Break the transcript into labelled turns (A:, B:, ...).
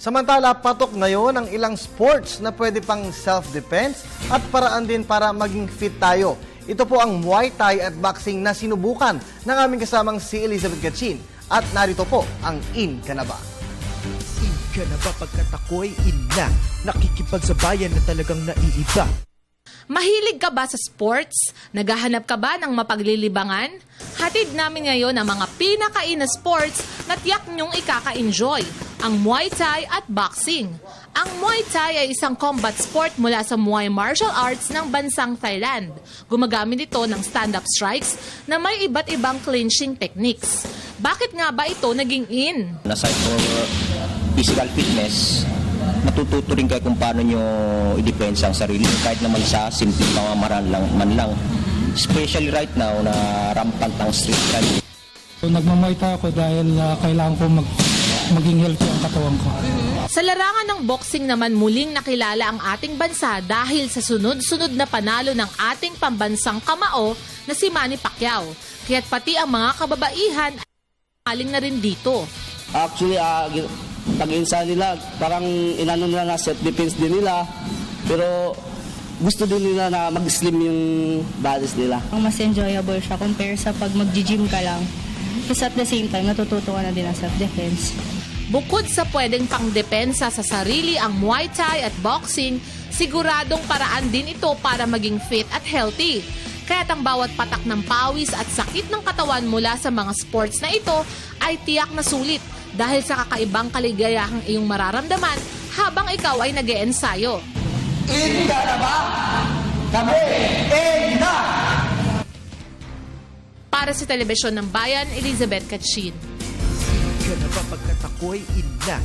A: Samantala, patok ngayon ang ilang sports na pwede pang self-defense at paraan din para maging fit tayo. Ito po ang Muay Thai at boxing na sinubukan ng aming kasamang si Elizabeth Gatchin. At narito po ang In Ka Na Ba?
B: In ka na ba pagkat ako'y in na? Nakikipagsabayan na talagang naiiba.
C: Mahilig ka ba sa sports? Naghahanap ka ba ng mapaglilibangan? Hatid namin ngayon ang mga pinakain na sports na tiyak nyong ikaka-enjoy, ang Muay Thai at boxing. Ang Muay Thai ay isang combat sport mula sa Muay martial arts ng bansang Thailand. Gumagamit ito ng stand-up strikes na may iba't ibang clinching techniques. Bakit nga ba ito naging in?
D: Aside for physical fitness, matututo rin kayo kung paano nyo i-depensa ang sarili kahit naman sa simpleng pamamaraan man lang. Especially right now na rampant ang street crime.
E: So, nagmamaita ako dahil kailangan ko maging healthy ang katawan ko.
C: Sa larangan ng boxing naman muling nakilala ang ating bansa dahil sa sunod-sunod na panalo ng ating pambansang kamao na si Manny Pacquiao. Kaya't pati ang mga kababaihan ay maling na rin dito.
F: Actually, pag-insa nila, parang inano nila na self-defense din nila. Pero gusto din nila na mag-slim yung bodies nila.
G: Mas enjoyable siya compare sa pag mag-gym ka lang. Kasi at the same time, natututo ka na din ang self-defense.
C: Bukod sa pwedeng pangdepensa sa sarili ang Muay Thai at boxing, siguradong paraan din ito para maging fit at healthy. Kaya't ang bawat patak ng pawis at sakit ng katawan mula sa mga sports na ito ay tiyak na sulit dahil sa kakaibang kaligayahang iyong mararamdaman habang ikaw ay nag-e-ensayo.
H: In ka na ba? Kami, in na!
C: Para sa Telebisyon ng Bayan, Elizabeth Gatchin.
B: In ka na ba pagkat ako'y in na?